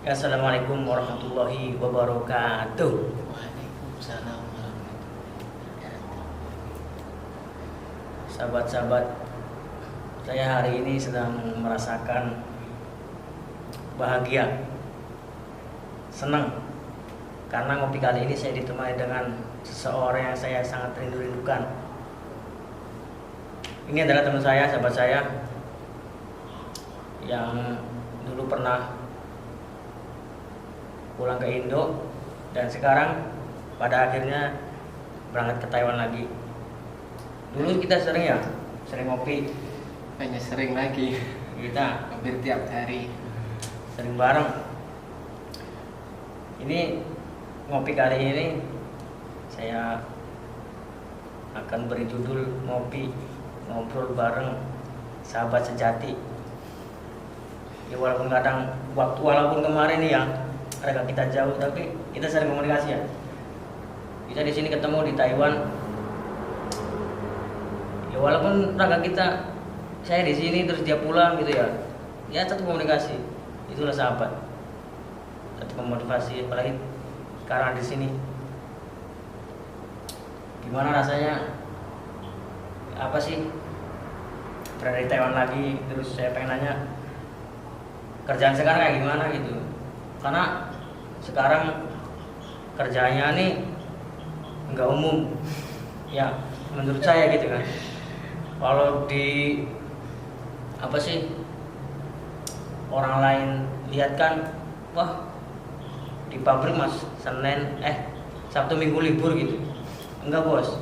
Ya, Assalamualaikum warahmatullahi wabarakatuh. Waalaikumsalam warahmatullahi wabarakatuh. Sahabat-sahabat, saya hari ini sedang merasakan bahagia, senang karena ngopi kali ini saya ditemani dengan seseorang yang saya sangat rindu-rindukan. Ini adalah teman saya, sahabat saya yang dulu pernah pulang ke Indo dan sekarang pada akhirnya berangkat ke Taiwan lagi. Dulu kita sering ngopi, Hanya sering lagi, kita hampir tiap hari. sering bareng. Ini ngopi kali ini saya akan beri judul ngobrol bareng sahabat sejati. Ya walaupun kemarin nih ya agak kita jauh, tapi kita sering komunikasi ya. Kita di sini ketemu di Taiwan. Ya walaupun saya di sini terus dia pulang gitu ya. Ya satu komunikasi. Itulah sahabat. Satu memotivasi, apalagi sekarang di sini. Gimana rasanya? Apa sih? Berada di Taiwan lagi, terus saya pengen nanya kerjaan sekarang kayak gimana gitu. Karena sekarang kerjanya nih nggak umum ya menurut saya gitu kan. Kalau di orang lain lihat kan, wah di pabrik mas Sabtu Minggu libur gitu. Enggak bos,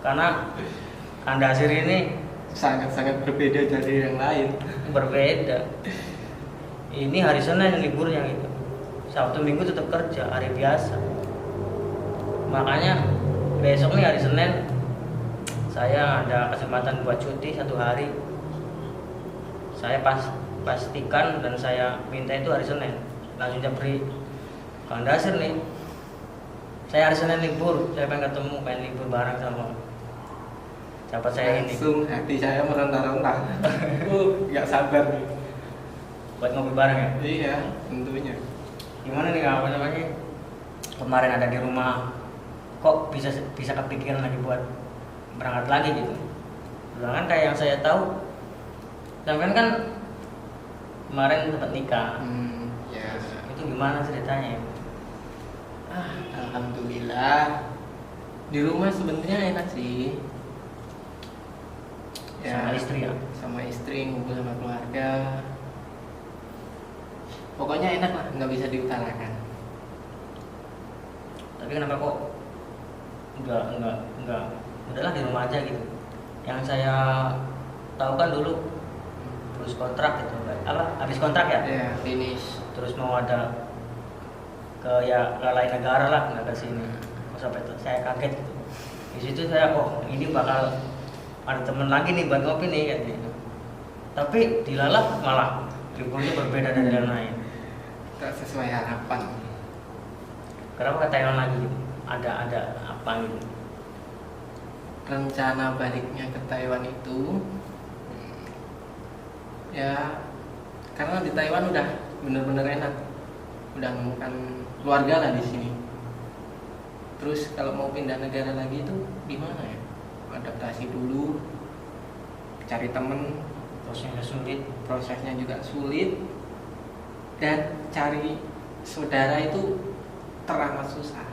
karena Kandasir ini Sangat-sangat berbeda dari yang lain. berbeda. Ini hari Senin liburnya gitu. Sabtu Minggu tetap kerja hari biasa. Makanya besok nih hari Senin saya ada kesempatan buat cuti 1 hari. Saya pastikan dan saya minta itu hari Senin. Langsung japri Kang Dasir nih. Saya hari Senin libur, saya pengen libur bareng sama sahabat saya ini. Langsung hati saya meronta-ronta. Gak sabar nih. Buat ngopi bareng ya. Iya, tentunya. Gimana nih kemarin ada di rumah, kok bisa kepikiran lagi buat berangkat lagi gitu. Sedangkan kayak yang saya tahu, sampean kan kemarin sempat nikah. Ya. Itu gimana ceritanya? Alhamdulillah. Di rumah sebenarnya enak sih. Sama istri ya? Sama istri, ngumpul sama keluarga. Pokoknya enak lah, nggak bisa diutarakan. Tapi kenapa kok enggak udahlah di rumah aja gitu. Yang saya tahu kan dulu terus kontrak gitu, habis kontrak ya? Ya, finish. Terus mau ada ke lain negara lah, nggak ke sini. Sampai saya kaget gitu. Di situ saya ini bakal ada temen lagi nih buat ngopi nih kayak gitu. Tapi dilalap malah liburnya berbeda dari yang lain. Tak sesuai harapan. Kenapa ke Thailand lagi gitu? Ada apa gitu? Rencana baliknya ke Taiwan itu ya karena di Taiwan udah bener-bener enak, udah menemukan keluarga lah di sini. Terus kalau mau pindah negara lagi itu gimana ya? Adaptasi dulu, cari temen, prosesnya juga sulit, dan cari saudara itu teramat susah.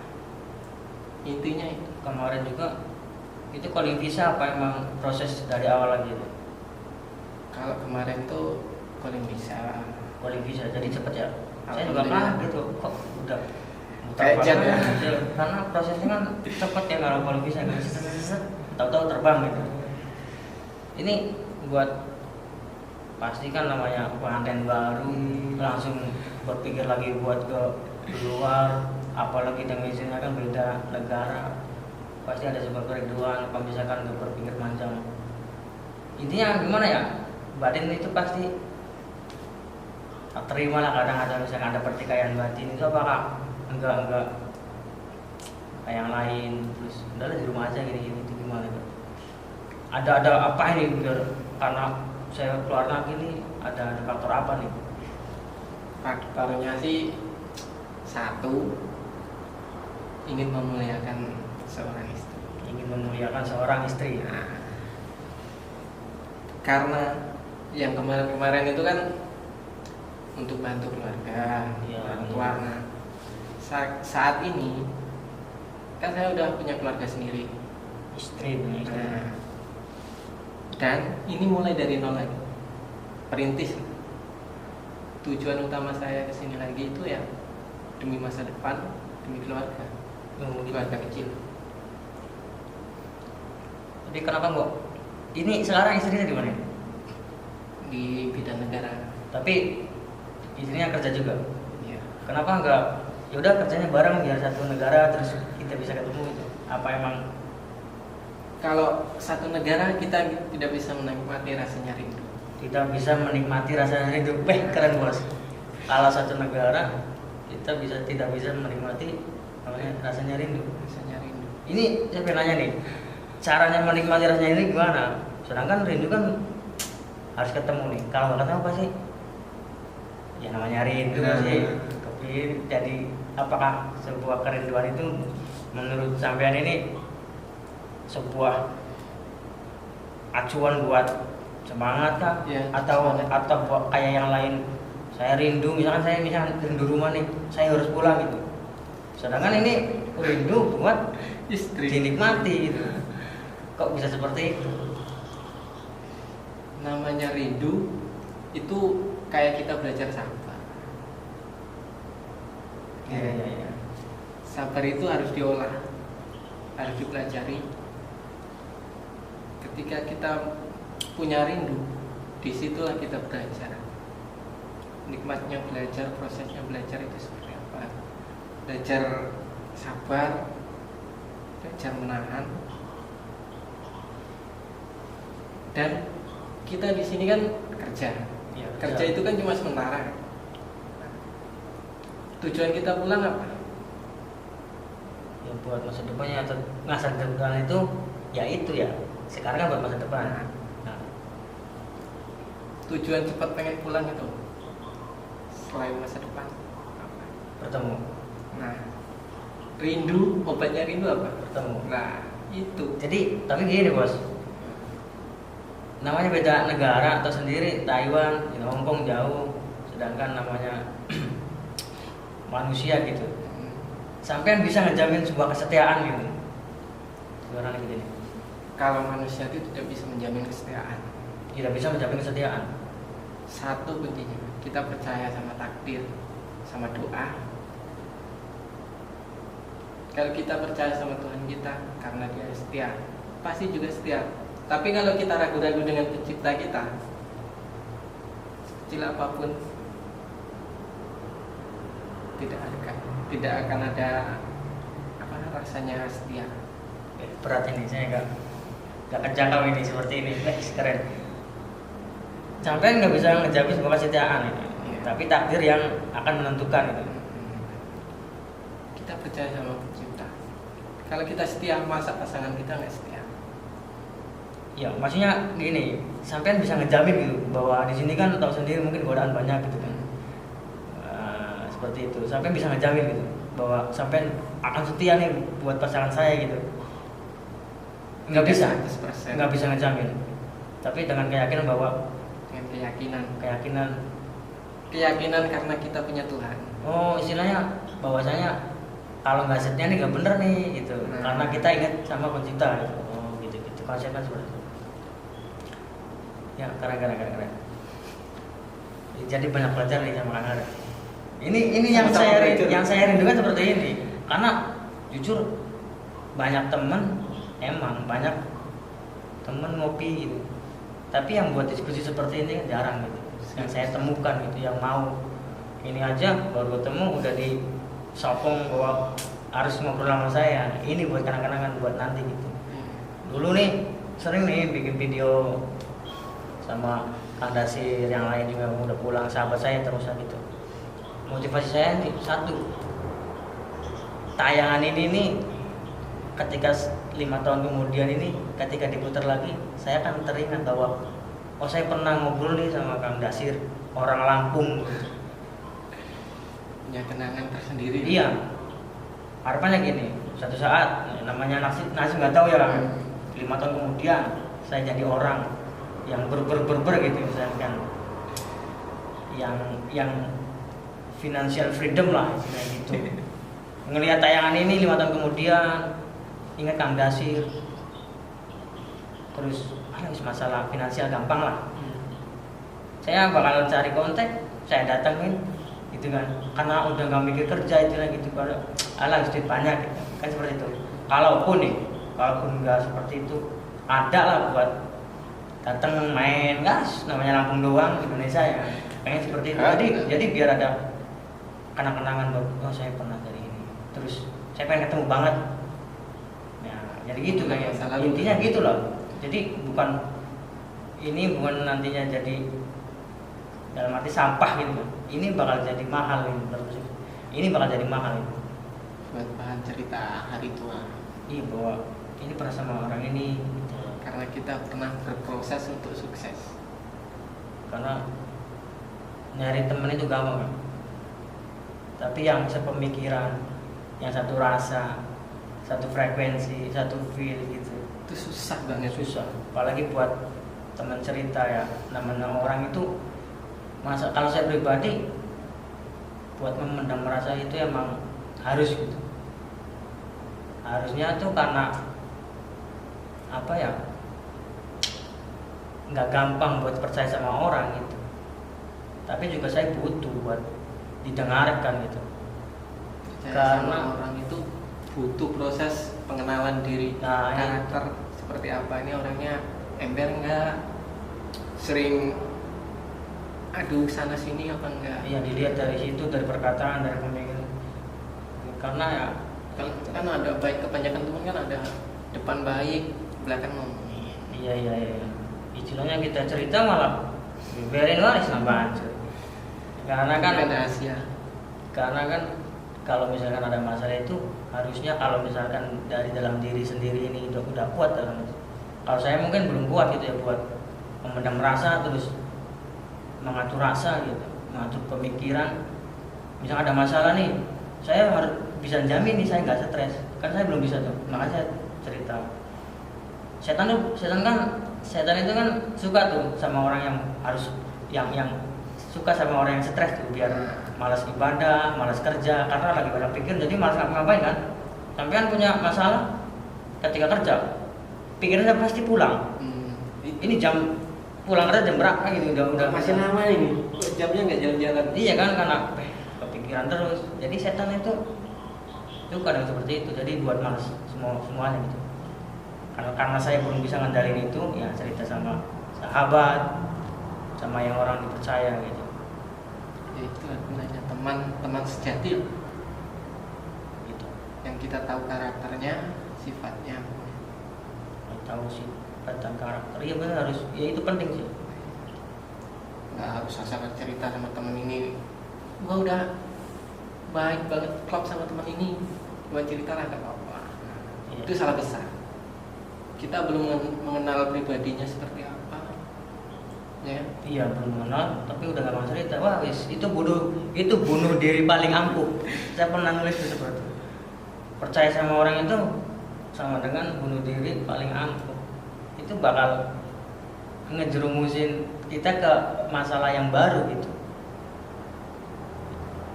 Intinya itu. Kemarin juga itu calling visa apa emang proses dari awal lagi itu? Kalau kemarin tuh calling bisa. Calling visa jadi cepet ya? Saya juga kaget gitu, kok udah Kayak jet ya? Karena prosesnya kan cepet ya kalau calling visa kan, tahu-tahu terbang gitu. Ini buat pasti kan namanya pengantin baru langsung berpikir lagi buat ke luar, apalagi dengan izinnya kan beda negara, pasti ada sebuah kerinduan kalau misalkan untuk berpikir panjang. Intinya gimana ya, batin itu pasti tak terima lah. Kadang ada misalkan ada pertikaian batin itu apakah enggak kayak yang lain, terus udahlah di rumah aja gini itu gimana tuh? Ada apa ini, karena saya keluar lagi nih, ada faktor apa nih? faktornya sih satu, ingin memuliakan seorang istri. Ingin memuliakan seorang istri. Nah, karena yang kemarin-kemarin itu kan untuk bantu keluarga, Iya, orang iya. tua. Nah, saat ini kan saya udah punya keluarga sendiri. Punya istri. Nah, dan ini mulai dari nol lagi, perintis. Tujuan utama saya kesini lagi itu ya demi masa depan, demi keluarga, keluarga kecil. Tapi kenapa kok? Ini sekarang istrinya di mana? Di bidang negara. Tapi istrinya kerja juga. Ya. Kenapa enggak? Ya udah kerjanya bareng biar satu negara terus kita bisa ketemu itu. Apa emang Kalau satu negara kita tidak bisa menikmati rasanya rindu. kita bisa menikmati rasanya rindu? Keren bos. Kalau satu negara kita tidak bisa menikmati namanya rasanya rindu. Rasanya rindu. Ini saya pengen nanya nih, caranya menikmati rasanya ini gimana? Sedangkan rindu kan harus ketemu nih. Kalau nggak ketemu apa sih? Ya namanya rindu sih. Tapi jadi apakah sebuah kerinduan itu menurut sampean ini sebuah acuan buat semangat kah? Ya, atau semangat. atau buat kayak yang lain? Saya rindu, misalkan saya rindu rumah nih, saya harus pulang gitu. Sedangkan ini rindu buat Istri. dinikmati gitu. Kok bisa seperti itu? Namanya rindu itu kayak kita belajar sabar. Iya. Sabar itu harus diolah, harus dipelajari. Ketika kita punya rindu, disitulah kita belajar. Nikmatnya belajar, prosesnya belajar itu seperti apa? Belajar sabar, belajar menahan. Dan kita di sini kan kerja. Ya, Kerja itu kan cuma sementara. Tujuan kita pulang apa? ya buat masa depannya atau masa depan itu ya itu ya. Sekarang kan buat masa depan. Nah, Tujuan cepat pengen pulang itu selain masa depan apa? bertemu, Nah, rindu, obatnya rindu apa? bertemu. Nah, itu. Jadi tapi gini bos, namanya beda negara atau sendiri Taiwan, Hong Kong jauh, sedangkan namanya manusia gitu. Sampean bisa ngejamin sebuah kesetiaan gitu. Sekarang gitu nih. Kalau manusia itu tidak bisa menjamin kesetiaan. Tidak bisa menjamin kesetiaan. Satu kuncinya, kita percaya sama takdir, sama doa. Kalau kita percaya sama Tuhan kita karena Dia setia, pasti juga setia. Tapi kalau kita ragu-ragu dengan pencipta kita, sekecil apapun, tidak akan ada apa rasanya setia. Berat ini saya nggak kejangkau ini seperti ini. Keren. Sampean nggak bisa ngejamin sebuah kesetiaan ini. Iya. Tapi takdir yang akan menentukan itu. Kita percaya sama pencipta. Kalau kita setia, masa pasangan kita nggak setia? Ya, maksudnya gini, sampean bisa ngejamin gitu bahwa di sini kan tahu sendiri mungkin godaan banyak gitu kan. Seperti itu. Sampean bisa ngejamin gitu bahwa sampean akan setia nih buat pasangan saya gitu. Nggak bisa, 100%. nggak bisa ngejamin. Tapi dengan keyakinan bahwa Dengan keyakinan karena kita punya Tuhan. oh istilahnya bahwasanya kalau nggak setia nih nggak bener nih gitu. Nah. Karena kita ingat sama pencipta gitu. Oh gitu konsepnya seperti itu. Ya keren. Jadi banyak belajar nih sama Kang Arek. Ini yang Sama-sama saya belajar. yang saya rindukan seperti ini. Karena jujur banyak temen ngopi gitu. Tapi yang buat diskusi seperti ini kan jarang gitu. Yang saya temukan gitu yang mau ini aja baru ketemu udah di sopong bahwa harus ngobrol sama saya. Ini buat kenang-kenangan buat nanti gitu. Dulu nih sering nih bikin video sama Kang Dasir yang lain juga udah pulang sahabat saya terus gitu. Motivasi saya nih satu, tayangan ini nih ketika 5 tahun kemudian ini ketika diputar lagi saya akan teringat bahwa oh saya pernah ngobrol nih sama Kang Dasir orang Lampung gitu. punya kenangan tersendiri. Iya, harapannya gini, suatu saat namanya nasib nggak tahu ya, 5 tahun kemudian saya jadi orang yang ber gitu misalkan, yang financial freedom lah kayak gitu. Ngelihat tayangan ini 5 tahun kemudian, ingat Kang Dasir, terus masalah finansial gampang lah. Saya bakal cari kontak, saya datangin gitu kan, karena udah nggak mikir kerja itu lah gitu, kalau alah duit banyak gitu. Kan seperti itu. Kalaupun nggak seperti itu, ada lah buat datang main gas, namanya Lampung doang Indonesia ya, pengen seperti itu. Jadi biar ada kenang-kenangan buat, oh saya pernah dari ini, terus saya pengen ketemu banget. Ya jadi gitu kayak intinya gitu loh. Jadi bukan nantinya jadi dalam arti sampah gitu kan. Ini bakal jadi mahal ini terus. Ini bakal jadi mahal ini. Buat bahan cerita hari tua. Iya, bahwa ini pernah sama orang ini gitu. Karena kita pernah berproses untuk sukses. Karena nyari temen itu gampang kan. Tapi yang sepemikiran, yang satu rasa, satu frekuensi, satu feel gitu, itu susah banget. Susah. Apalagi buat teman cerita ya, namanya orang itu, masa kalau saya pribadi buat memendam rasa itu emang harus gitu. Harusnya tuh karena apa ya, nggak gampang buat percaya sama orang gitu. Tapi juga saya butuh buat didengarkan gitu. Percaya sama orang itu butuh proses pengenalan diri, karakter seperti apa, ini orangnya ember enggak, sering aduh sana sini apa enggak. Iya, dilihat dari situ, dari perkataan, dari pemikiran. Karena ya kan ada baik, kebanyakan teman kan ada depan baik, belakang ngomongin. Iya. Istilahnya kita cerita malah biarin waris nambah. Karena kan rahasia. Karena kan kalau misalkan ada masalah itu harusnya kalau misalkan dari dalam diri sendiri ini udah kuat dalam. Kalau saya mungkin belum kuat gitu ya buat memendam rasa, terus mengatur rasa gitu, mengatur pemikiran. Misalkan ada masalah nih, saya harus bisa jamin nih saya nggak stres, kan saya belum bisa tuh, makanya saya cerita. Setan itu kan suka tuh sama orang yang harus yang suka sama orang yang stres tuh, biar malas ibadah, malas kerja, karena lagi banyak pikir jadi malas ngapain kan. Sampean punya masalah ketika kerja, pikirannya pasti pulang. Ini jam pulang kerja jam berapa gitu, udah masih lama ini, jamnya nggak jalan-jalan. Iya kan, karena kepikiran terus. Jadi setan itu kadang seperti itu, jadi buat malas semuanya gitu. Karena saya belum bisa ngendalin itu, ya cerita sama sahabat, sama yang orang dipercaya gitu. Ya itu gunanya teman sejati loh. Gitu. Yang kita tahu karakternya, sifatnya. Tahu sifat dan karakter. Iya benar, harus. Ya itu penting sih. Nggak harus asal cerita sama temen ini, gua udah baik banget, klop sama teman ini, gua cerita lah, gak apa-apa. Iya. Itu salah besar. Kita belum mengenal pribadinya seperti apa, ya. Iya, belum mengenal, tapi udah gak mau cerita. Wah wis, itu bunuh diri paling ampuh. Saya pernah nulis itu seperti itu. Percaya sama orang itu sama dengan bunuh diri paling ampuh. Itu bakal ngejerumusin kita ke masalah yang baru gitu.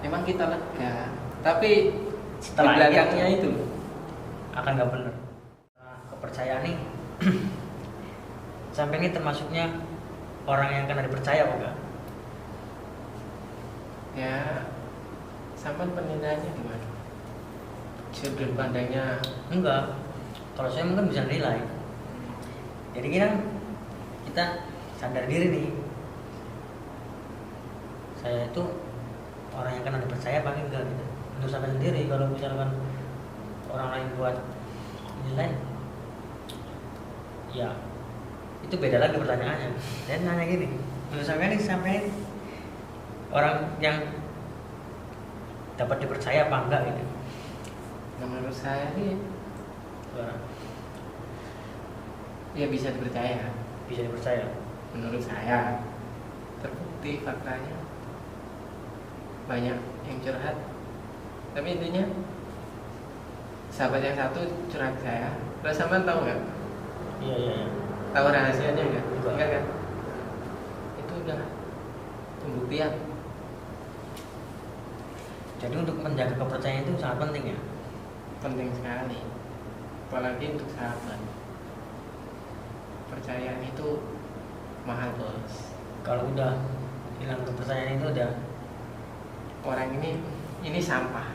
Memang kita lega, tapi setelah di belakangnya itu akan gak bener. Kepercayaan nih sampai ini termasuknya orang yang kena dipercaya apa enggak? Ya, sampai penilaiannya gimana? Sudut pandangnya Enggak. Kalau saya mungkin bisa nilai. Jadi kita sadar diri nih, saya itu orang yang kena dipercaya apa enggak gitu. Untuk sampai sendiri, kalau misalkan orang lain buat nilai, ya itu beda lagi pertanyaannya. Dan nanya gini, menurut sampai orang yang dapat dipercaya apa enggak gitu? menurut saya sih ya bisa dipercaya. Bisa dipercaya. Menurut saya terbukti faktanya banyak yang curhat, tapi intinya sahabat yang satu curhat ke saya. Terus sampean tahu nggak? Iya iya iya. Tahu rahasianya nggak? Enggak. Enggak kan? Itu udah pembuktian. Jadi untuk menjaga kepercayaan itu sangat penting ya. Penting sekali, apalagi untuk sahabat. Percayaan itu mahal bos. Kalau udah hilang kepercayaan itu udah Orang ini sampah,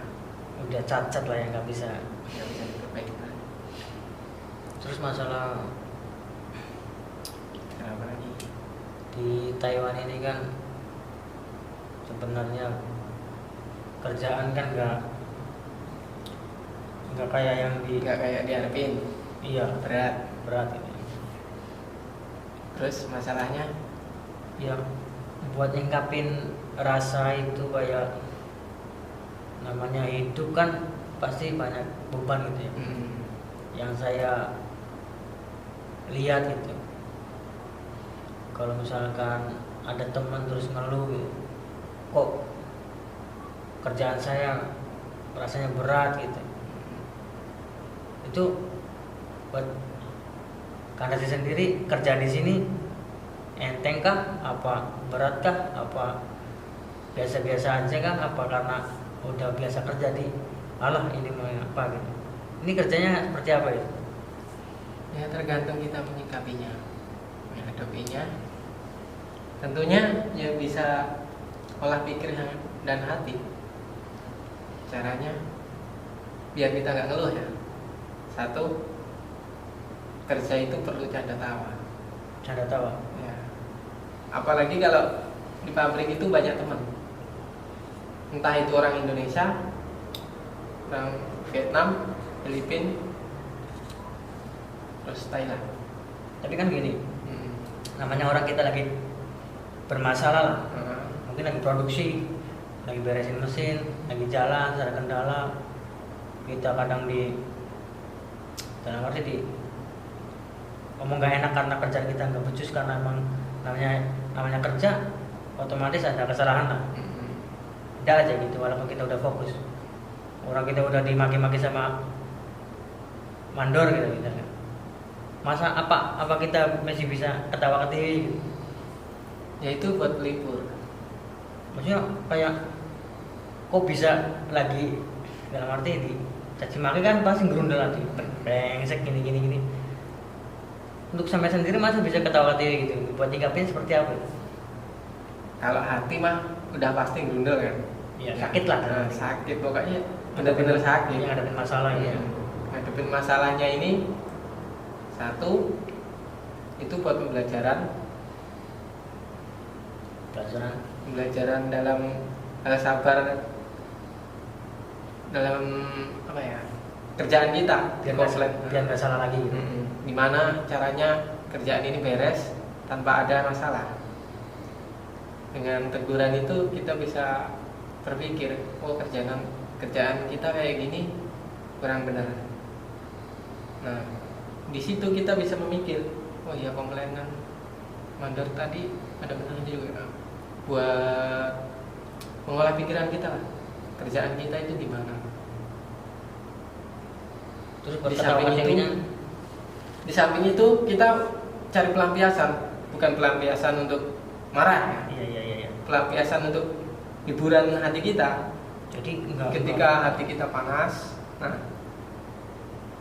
cacat lah yang nggak bisa. nggak bisa diperbaiki. Terus masalah Kenapa lagi? di Taiwan ini kan sebenarnya kerjaan kan nggak kayak yang di Nggak kayak diharapin, iya berat. ini. Terus masalahnya Ya buat nyingkapin rasa itu kayak namanya hidup kan pasti banyak beban gitu ya. Yang saya lihat gitu, kalau misalkan ada teman terus ngeluh gitu, kok kerjaan saya rasanya berat gitu, itu buat karena saya sendiri kerja di sini enteng kah, apa berat kah, apa biasa-biasa aja kah, apa karena udah biasa kerja di alah ini mau apa gitu. Ini kerjanya seperti apa ya? ya tergantung kita menyikapinya, menghadapinya. Tentunya ya bisa olah pikir dan hati. Caranya biar kita nggak ngeluh ya. Satu, kerja itu perlu canda tawa. Canda tawa. Ya. Apalagi kalau di pabrik itu banyak teman. Entah itu orang Indonesia, orang Vietnam, Filipina, terus Thailand. Tapi kan gini, namanya orang kita lagi bermasalah lah. Mungkin lagi produksi, lagi beresin mesin, lagi jalan, ada kendala. Kita kadang dalam arti ngomong gak enak karena kerjaan kita nggak becus, karena emang namanya kerja otomatis ada kesalahan lah. Ada aja gitu, walaupun kita udah fokus. Orang kita udah dimaki-maki sama mandor gitu misalnya. Masa apa kita masih bisa ketawa ketiwi gitu? Ya itu buat pelipur. Maksudnya kayak kok bisa lagi dalam arti di caci maki kan pasti gerundel lagi, brengsek gini. Untuk sampai sendiri masa bisa ketawa ketiwi gitu? Buat nyikapin seperti apa? Kalau hati mah udah pasti grundel kan. Ya sakit lah. Nah, sakit pokoknya benar-benar sakit. Yang ngadepin masalah ya. Ngadepin masalahnya ini satu itu buat pembelajaran dalam sabar dalam apa ya, kerjaan kita biar nggak salah lagi gitu. Gimana caranya kerjaan ini beres tanpa ada masalah. Dengan teguran itu kita bisa berpikir, oh kerjaan kita kayak gini kurang benar. Nah, di situ kita bisa memikir, oh iya komplainan mandor tadi ada benar juga. Buat mengolah pikiran kita lah, kerjaan kita itu gimana. Terus di samping itu kita cari pelampiasan, bukan pelampiasan untuk marah ya. Iya. Pelampiasan untuk hiburan hati kita. Jadi ketika hati kita panas, nah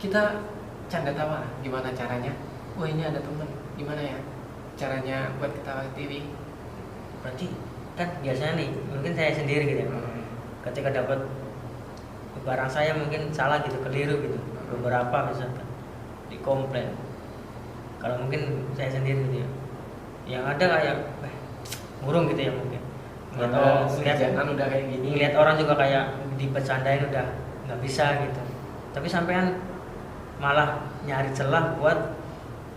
kita canda tawa. Gimana caranya? Oh ini ada teman, gimana ya caranya buat ketawa TV? Berarti kan biasanya nih, mungkin saya sendiri gitu ya. Ketika dapat barang saya mungkin salah gitu, keliru gitu, beberapa misalkan dikomplain. Kalau mungkin saya sendiri gitu ya, yang ada kayak murung gitu ya mungkin. Jangan udah kayak gini. Ngeliat orang juga kayak dipecandain udah nggak bisa gitu. Tapi sampean malah nyari celah buat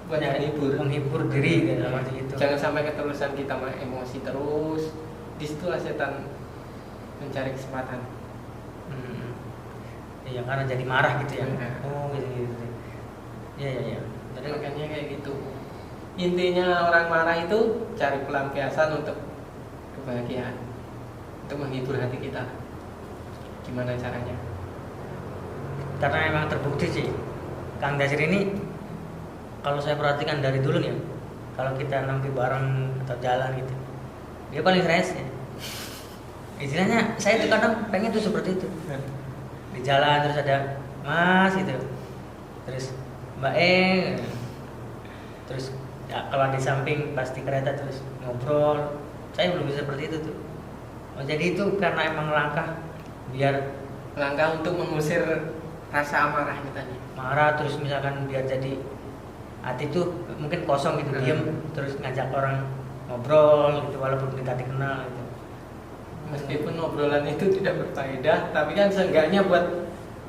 menghibur diri gitu, seperti itu. Jangan sampai keterusan kita emosi terus. Disitulah setan mencari kesempatan. Iya, karena jadi marah gitu ya. Oh gitu. Iya. Jadi makanya kayak gitu. Intinya orang marah itu cari pelampiasan untuk kebahagiaan. untuk menghibur hati kita. Gimana caranya? Karena emang terbukti sih Kang Dasir ini, kalau saya perhatikan dari dulu nih ya, kalau kita nongki bareng atau jalan gitu, dia paling rese. Istilahnya saya tuh kadang pengen tuh seperti itu. Di jalan terus ada Mas gitu, terus Mbak terus ya, kalau di samping pasti kereta terus ngobrol. Saya belum bisa seperti itu tuh. Oh, jadi itu karena emang langkah untuk mengusir rasa amarah kita nih. marah, terus misalkan biar jadi hati tuh mungkin kosong gitu, diem, terus ngajak orang ngobrol gitu walaupun kita dikenal gitu. Meskipun obrolan itu tidak berfaedah, tapi kan seenggaknya buat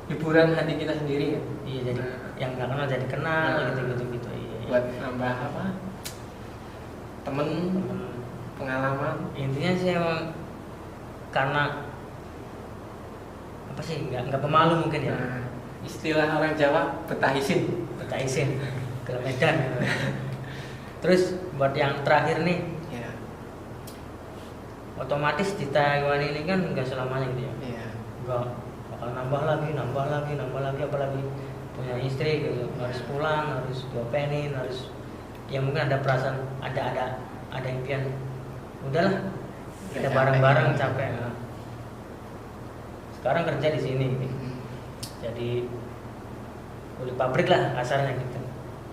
hiburan hati kita sendiri kan. Iya, jadi yang nggak kenal jadi kenal gitu. Iya. Buat nambah apa? Temen, pengalaman. Intinya sih emang karena apa sih, nggak pemalu mungkin ya. Istilah orang Jawa betahisin Ke Medan gitu. Terus buat yang terakhir nih, ya. otomatis di Taiwan ini kan nggak selamanya gitu ya. Iya. Nggak bakal nambah lagi, apalagi punya istri gitu, harus pulang, harus diopenin, harus ya mungkin ada perasaan, ada impian, udahlah kita bareng-bareng capek. Nah. Sekarang kerja di sini gitu. Jadi kuli pabrik lah kasarnya gitu.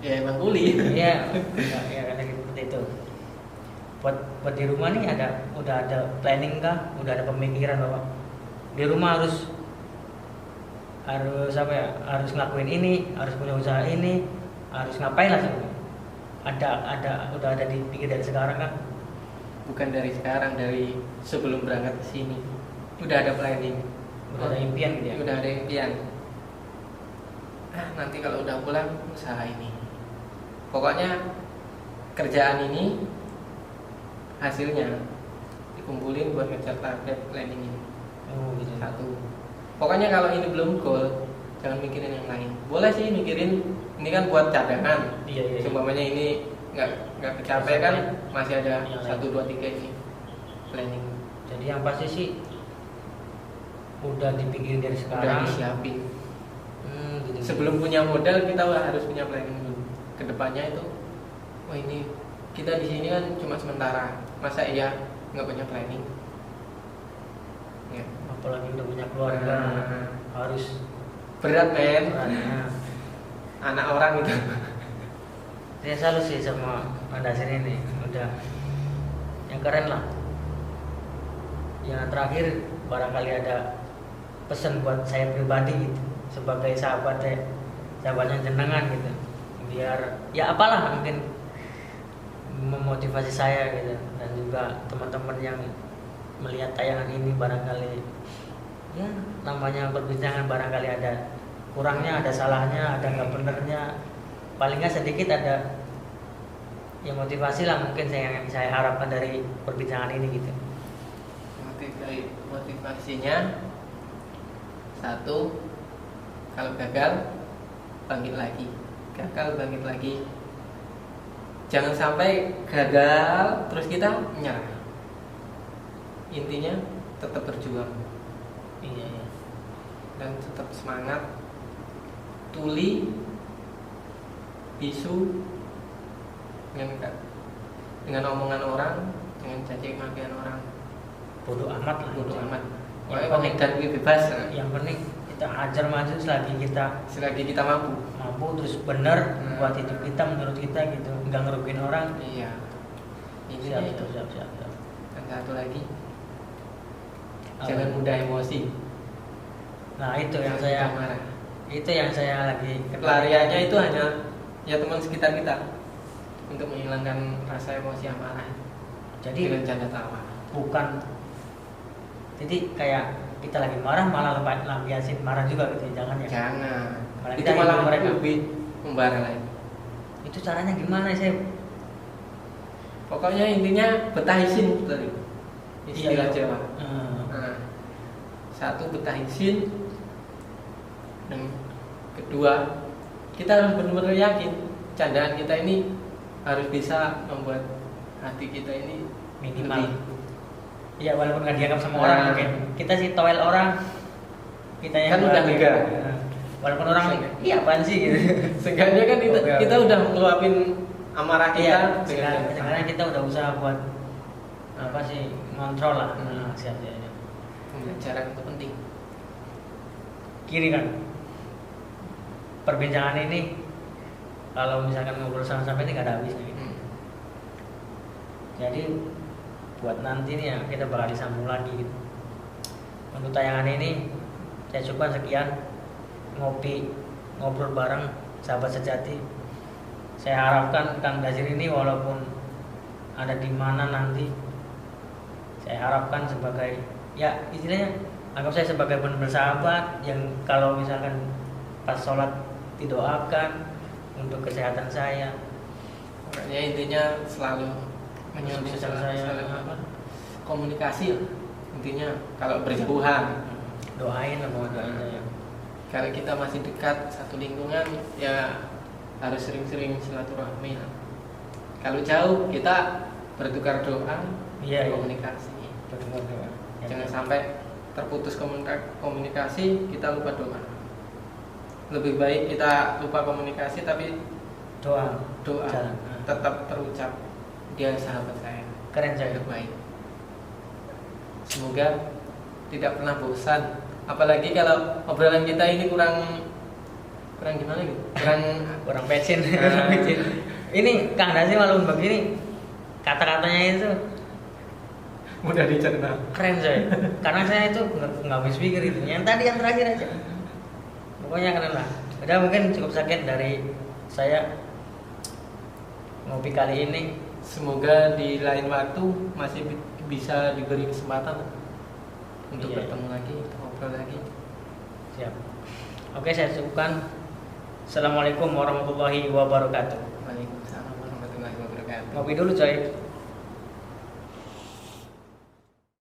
Ya emang kuli. Iya, ya karena seperti itu. Buat di rumah nih udah ada planning kah? Udah ada pemikiran bahwa di rumah harus apa ya? Harus ngelakuin ini, harus punya usaha ini, harus ngapain lah sebenarnya. Udah ada di pikir dari sekarang kan? Bukan dari sekarang, dari sebelum berangkat ke sini. Udah ada planning. Udah ada impian gitu ya. Udah ada impian. Nanti kalau udah pulang usaha ini. Pokoknya kerjaan ini hasilnya dikumpulin buat ngejar target planning ini. Oh gitu. Satu. Pokoknya kalau ini belum goal, jangan mikirin yang lain. Boleh sih mikirin, ini kan buat cadangan. Iya. Umpamanya ini nggak kecapai kan, masih ada yang 1, 2, 3 ini planning. Jadi yang pasti sih udah dipikirin dari Udah sekarang. disiapin. Gitu. Sebelum punya modal kita harus punya planning dulu. Kedepannya itu, wah ini kita di sini kan cuma sementara, masa iya nggak punya planning? Ya. Apalagi udah punya keluarga, harus Berat men, beratnya. anak orang itu. Saya salut sih sama Dasir ini, udah yang keren lah. Yang terakhir barangkali ada pesan buat saya pribadi gitu, sebagai sahabatnya jenengan gitu, biar ya apalah mungkin memotivasi saya gitu, dan juga teman-teman yang melihat tayangan ini barangkali ya namanya perbincangan barangkali ada kurangnya, ada salahnya, ada nggak benernya, paling nggak sedikit ada ya motivasi lah mungkin saya harapkan dari perbincangan ini gitu. Motivasinya satu, kalau gagal bangkit lagi, jangan sampai gagal terus kita menyerah. Intinya tetap berjuang. Iya. Dan tetap semangat, tuli, bisu dengan omongan orang, dengan caci makian orang, Bodoh amat lah. bodoh amat. Yang Pokoknya penting- dan bebas. Yang penting kita hajar maju Selagi kita mampu. terus bener buat hidup kita, menurut kita gitu, nggak ngerugiin orang. Iya. Intinya itu. Siap. Dan satu lagi, Apa? jangan mudah emosi. Nah itu yang Jangan saya mudah marah. itu yang saya lagi Pelariannya itu hanya ya teman sekitar kita untuk menghilangkan rasa emosi amarah jadi dengan canda tawa. bukan, jadi kayak kita lagi marah malah lampiasin marah juga gitu, jangan ya. Jangan. Malah Itu kita malah hibur mereka. lebih membara lagi. Itu caranya gimana sih? Pokoknya intinya betahisin tadi. Istilah Jawa. Nah, satu betahisin, dan kedua kita harus benar-benar yakin candaan kita ini harus bisa membuat hati kita ini Minimal. lebih Ya walaupun nggak dianggap sama orang Nah. mungkin. Kita sih toel orang. Kita yang Kan udah bahagia. lega. Nah, walaupun orang iya apaan sih gitu. Seenggaknya kan kita, Oke, kita oke. udah ngeluapin amarah kita Iya, dengan sekarang kita udah usaha buat apa sih ngontrol lah. Hmm. Siap ya. pembelajaran itu penting. Kiri kan. Perbincangan ini kalau misalkan ngobrol sampai ini nggak ada habisnya. Gitu. Hmm. Jadi buat nanti nih ya kita bakal disambung lagi gitu. Untuk tayangan ini saya coba sekian ngobrol bareng sahabat sejati. Saya harapkan Kang Dazir ini walaupun ada di mana nanti, saya harapkan sebagai ya istilahnya anggap saya sebagai benar-benar sahabat yang kalau misalkan pas sholat didoakan untuk kesehatan saya. Makanya intinya selalu Kesuksesan saya apa? Komunikasi lah. Intinya kalau berjauhan, doain lah mau doain saya. kalau kita masih dekat satu lingkungan ya harus sering-sering silaturahmi lah. Kalau jauh kita bertukar doa, Iya, iya. komunikasi. Berdoa doa. Jangan sampai terputus komunikasi, kita lupa doa. Lebih baik kita lupa komunikasi tapi Doa. doa Jalan. tetap terucap. Dia sahabat saya Keren saya. terbaik. Semoga tidak pernah bosan. Apalagi kalau obrolan kita ini kurang gimana gitu? Kurang pecin. Ah. Ini Kang Dazir walaupun begini kata-katanya itu mudah dicerna. keren saya. Karena saya itu nggak habis pikir itu. Yang tadi yang terakhir aja. Pokoknya keren lah. Udah mungkin cukup sakit dari saya ngopi kali ini. Semoga di lain waktu masih bisa diberi kesempatan untuk Iya. bertemu lagi, untuk ngobrol lagi. Siap. Oke, saya cukupkan. Assalamualaikum warahmatullahi wabarakatuh. Waalaikumsalam warahmatullahi wabarakatuh. Ngopi dulu coy.